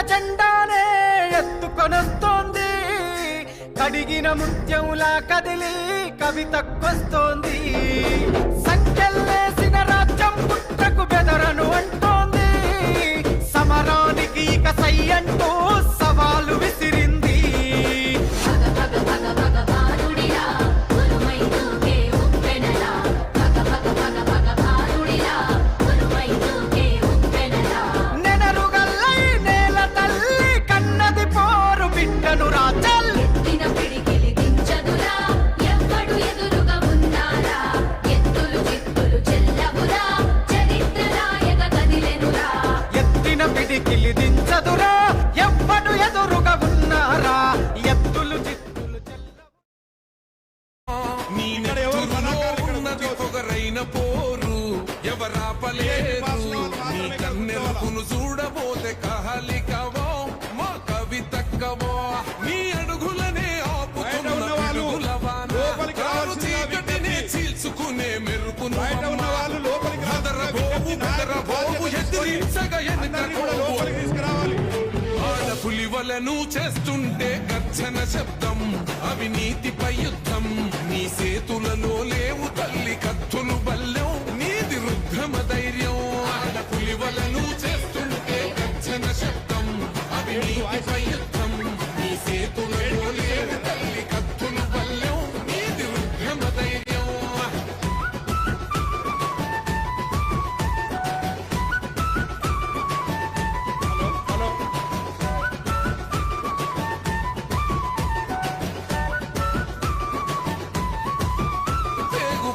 జెండానే ఎత్తుకొనొస్తోంది, కడిగిన ముత్యంలా కదిలి కవితకొస్తోంది. సంఖ్యలేసిన రాజ్యం పుట్రకు బెదరను అంటోంది, సమరానికి ఇక సై అంటూ సవాలు విసిరింది. నెనరుగల్లై నేల తల్లి కన్నది పోరు బిడ్డను రాజల్. ఎత్తిన పిడికిలి దించదురా ఎవ్వడు ఎదురుగా ఉన్నారా, ఎత్తులు చిత్తులు ఉన్నది పొగరైన పోరు ఎవరాపలేరు. నీ కన్నెలకును చూడబోతే కహలికవో మా కవితక్కవో, నీ అడుగులనే ఆపుతున్న పిడుగులవాన చీకటినే చీల్చుకునే మెరుపును ఆడపులివలను చేస్తుంటే గర్జన శబ్దం, అవినీతిపై యుద్ధం. నీ సేతులలో లేవు తల్లి కత్తులు బల్లెం, నీది రుద్రమ ధైర్యం. ఆడపులివలను చేస్తుంటే గర్జన శబ్దం, అవినీతిపై యుద్ధం. నీ సేతులలో లేవు తల్లి కత్తులు బల్లెం, నీది రుద్రమ ధైర్యం.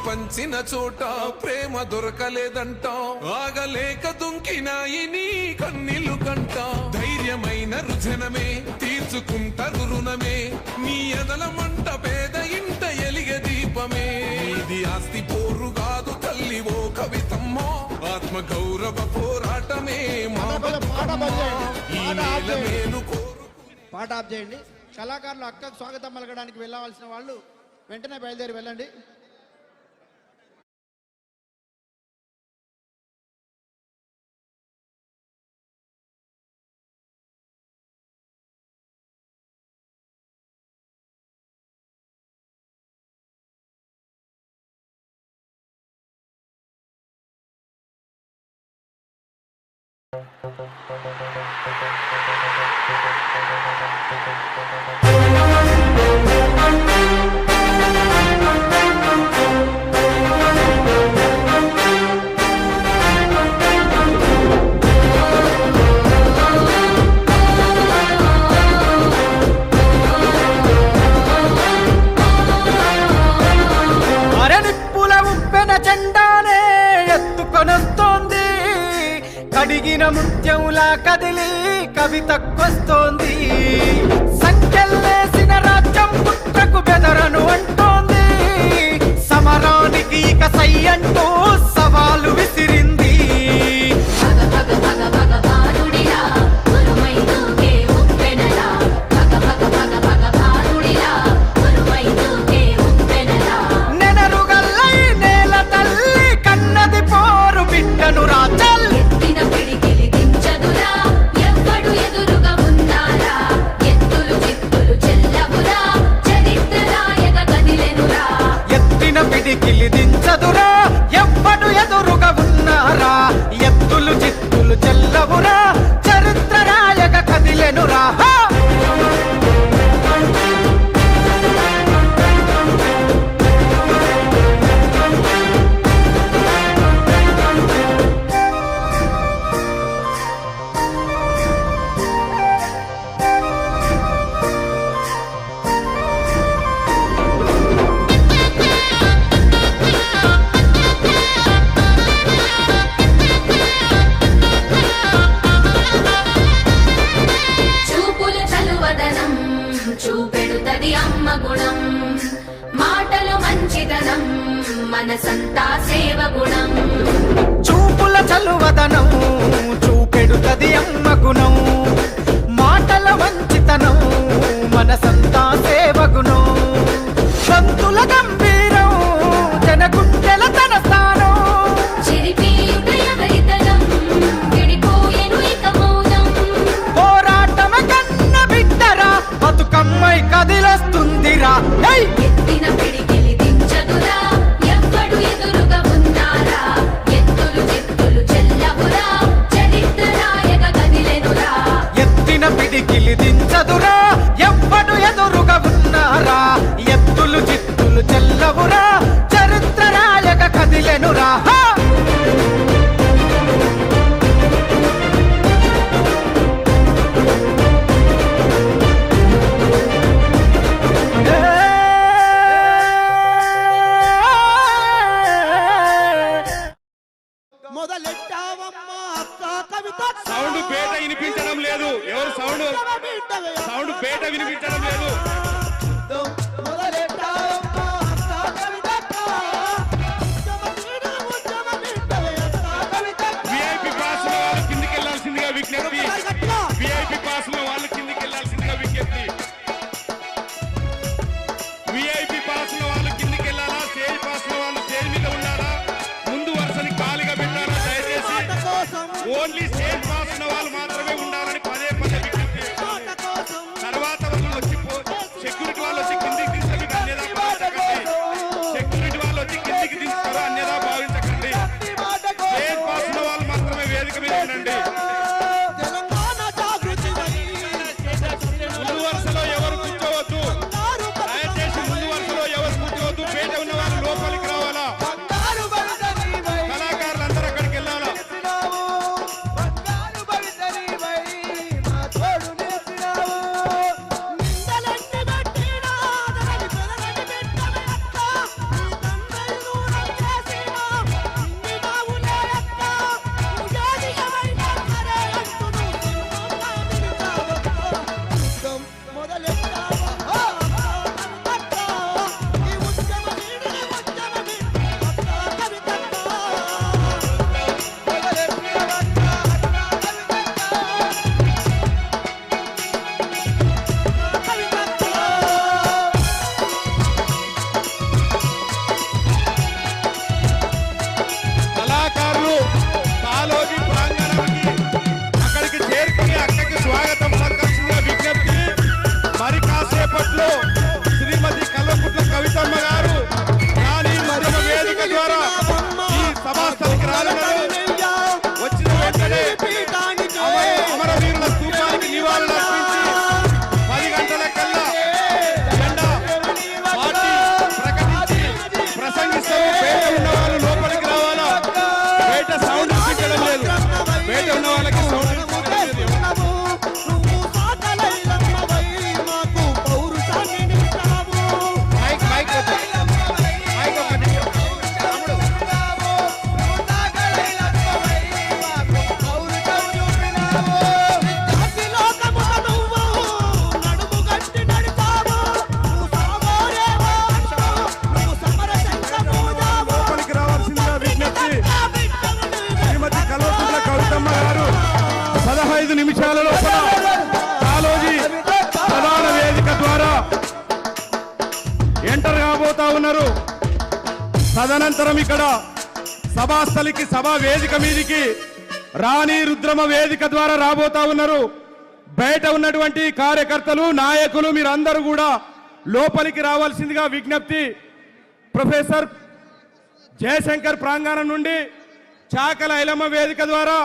పంచిన చోట ప్రేమ దొరకలేదంట, ఆగలేక దుంకినాయి నీ కన్నీళ్లు కంట. ధైర్యమైన రుజనమే తీర్చుకుంటారు రుణమే, నీ ఎదల మంట పేద ఇంట ఎలిగే దీపమే. ఇది ఆస్తి పోరు కాదు తల్లి ఓ కవితమ్మ, ఆత్మ గౌరవ పోరాటమే మా బతుకమ్మ. ఈ నేల మేలు కోరు. పాట ఆఫ్ చేయండి. కళాకారులు అక్కకు స్వాగతం పలకడానికి వెళ్ళవలసిన వాళ్ళు వెంటనే బయలుదేరి వెళ్ళండి. అరనిప్పుల ఉప్పెన జెండానే ఎత్తుకొనొస్తోంది, కడిగిన ముత్యంలా కదిలి కవితకొస్తోంది. సంఖ్యలేసిన రాజ్యం పుట్రకు బెదరను అంటోంది, సమరానికి ఇక సై అంటూ సవాలు విసిరింది. నెనరుగల్లై నేల తల్లి కన్నది పోరు బిడ్డను రాజల్. ఎత్తిన పిడికిలి దించదురా ఎవ్వడు ఎదురుగా ఉన్నారా, ఎత్తులు చిత్తులు చెల్లవురా, చరిత్ర రాయక కదిలెనురా. చూపెడుతది అమ్మ గుణం, మాటలు మంచితనం మనసంతా సేవ గుణం. చూపుల చలువదనం చూపెడుతది అమ్మ గుణం, మాటల మంచితనం మనసంతా సేవ గుణం. సంతుల గంభీరం జనగుండెల తన స్థానం, చిరిపి ఎవరితనం విడిపోయెను ఇక మౌనం. పోరా సౌండ్ పేట వినిపించడం లేదు. విఐపి పాస్ ఉన్న వాళ్ళు కిందికి వెళ్లాల్సిందిగా విజ్ఞప్తి. విఐపి పాస్ ఉన్న వాళ్ళు కిందికి వెళ్లాల్సిందిగా విజ్ఞప్తి. విఐపి పాస్ ఉన్న వాళ్ళు కిందికి వెళ్ళాలా? స్టేజ్ పాస్ ఉన్న వాళ్ళు స్టేజ్ మీద ఉండాలా? ముందు వరుసని ఖాళీగా పెట్టాలా? దయచేసి ఓన్లీ స్టేజ్ పాస్ ఉన్న వాళ్ళు మాత్రమే ఉండాలని పదే పదే విజ్ఞప్తి. తర్వాత వాళ్ళు వచ్చి సెక్యూరిటీ వాళ్ళు వచ్చి కిందికి తీసుకొని అన్యదా భావించకండి. సెక్యూరిటీ వాళ్ళు వచ్చి కిందికి తీసుకొని అన్యదా భావించకండి. స్టేజ్ పాస్ ఉన్న వాళ్ళు మాత్రమే వేదిక మీద ఉండండి. ముందు వరుసలో ఎవరు కూర్చోవద్దు. దయచేసి ముందు వరుసలో ఎవరు కూర్చోవద్దు. పేట ఉన్న వాళ్ళు లోపలికి రావాలా? కళాకారులందరూ అక్కడికి వెళ్ళాలా? కళాకారులు కాలోజీ ప్రాంగణానికి అక్కడికి చేరుకుని అక్కడికి స్వాగతం పలకాల్సిందిగా విజ్ఞప్తి. మరి కాసేపట్లో శ్రీమతి కల్వకుట్ల కవితమ్మ గారు రాణి మధ్యమ వేదిక ద్వారా ఈ సభాస్థలికి రానున్నారు. వచ్చిన వెంటనే అమరవీరుల స్తూపానికి నివాళులు అర్పించి 10 గంటల కల్లా జెండా పార్టీ ప్రకటించి ప్రసంగిస్తారు. పేట ఉన్న వాళ్ళు లోపలికి రావాలా? పేట సౌండ్ వినిపించడం లేదు. పేట ఉన్న వాళ్ళకి సౌండ్ వినిపించడం లేదు. మైక్ మైక్ వద్దు. మైక్ ఒకటి. తమ్ముడు. లోపలికి రావాల్సిందిగా విజ్ఞప్తి. శ్రీమతి కల్వకుట్ల కవితమ్మ గారు 15 నిమిషాల లోపల కాలోజీ ప్రధాన వేదిక ద్వారా ఎంటర్ కాబోతా ఉన్నారు. తదనంతరం ఇక్కడ సభాస్థలికి సభా వేదిక మీదికి రాణి రుద్రమ వేదిక ద్వారా రాబోతా ఉన్నారు. బయట ఉన్నటువంటి కార్యకర్తలు నాయకులు మీరందరూ కూడా లోపలికి రావాల్సిందిగా విజ్ఞప్తి. ప్రొఫెసర్ జయశంకర్ ప్రాంగణం నుండి చాకల ఐలమ్మ వేదిక ద్వారా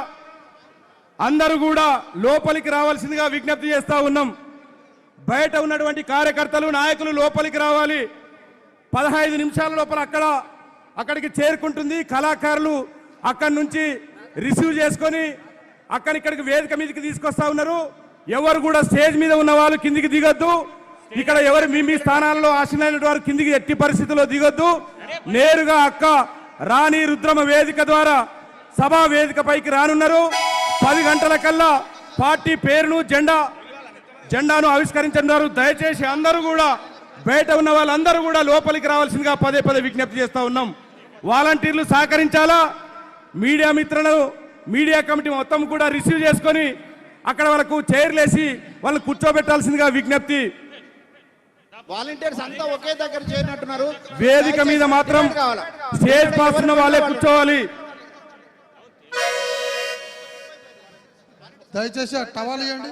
అందరూ కూడా లోపలికి రావాల్సిందిగా విజ్ఞప్తి చేస్తా ఉన్నాం. బయట ఉన్నటువంటి కార్యకర్తలు నాయకులు లోపలికి రావాలి. 15 నిమిషాల లోపల అక్కడికి చేరుకుంటుంది. కళాకారులు అక్కడి నుంచి రిసీవ్ చేసుకొని అక్కడిక్కడికి వేదిక మీదకి తీసుకొస్తా ఉన్నారు. ఎవరు కూడా స్టేజ్ మీద ఉన్న వాళ్ళు కిందికి దిగొద్దు. ఇక్కడ ఎవరు మీ స్థానాల్లో ఆశీనైన వారు కిందికి ఎట్టి పరిస్థితుల్లో దిగొద్దు. నేరుగా అక్క రాణి రుద్రమ వేదిక ద్వారా సభా వేదిక పైకి రానున్నారు. 10 గంటల కల్లా పార్టీ పేరును జెండాను ఆవిష్కరించనున్నారు. దయచేసి అందరూ కూడా బయట ఉన్న వాళ్ళందరూ కూడా లోపలికి రావాల్సిందిగా పదే పదే విజ్ఞప్తి చేస్తా ఉన్నాం. వాలంటీర్లు సహకరించాలా? మీడియా మిత్రులను మీడియా కమిటీ మొత్తం కూడా రిసీవ్ చేసుకొని అక్కడ వాళ్ళకు చైర్లేసి వాళ్ళు కూర్చోబెట్టాల్సిందిగా విజ్ఞప్తి. వాలంటీర్స్ అంతా ఒకే దగ్గర చేరినట్టున్నారు. వేదిక మీద మాత్రం స్టేజ్ పాస్ ఉన్న వాళ్ళే కూర్చోవాలి. దయచేసి ఆ టవల్ ఇవ్వండి.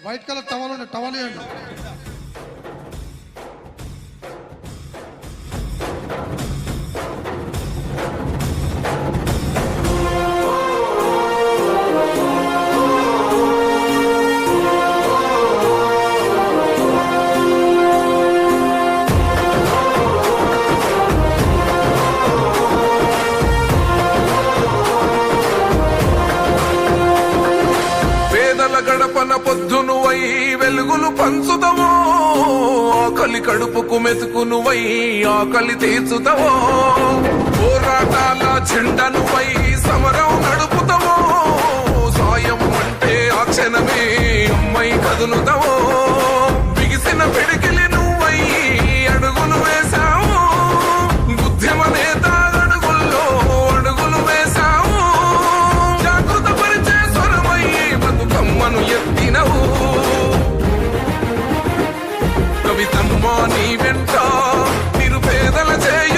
వైట్ కలర్ టవల్ ఉండే టవల్ ఇవ్వండి. గడపన పొద్దునువై వెలుగులు పంచుదవో, ఆకలి కడుపుకు మెతుకునువై ఆకలి తీర్చుదవో, పోరాటాల జెండనువై సమరం నడుపుతావో, సాయం అంటే క్షణమే అమ్మై కదులుతావో బిగిసిన పిడికిలి నువ్వయ్యి అడుగులు వేశావు ఉద్యమ నేత అడుగుల్లో అడుగులు వేశావు జాగృత పరిచే స్వరమయ్యి బతుకమ్మను ఎత్తినవు కవితమ్మా నీ వెంట నిరుపేదల చేయ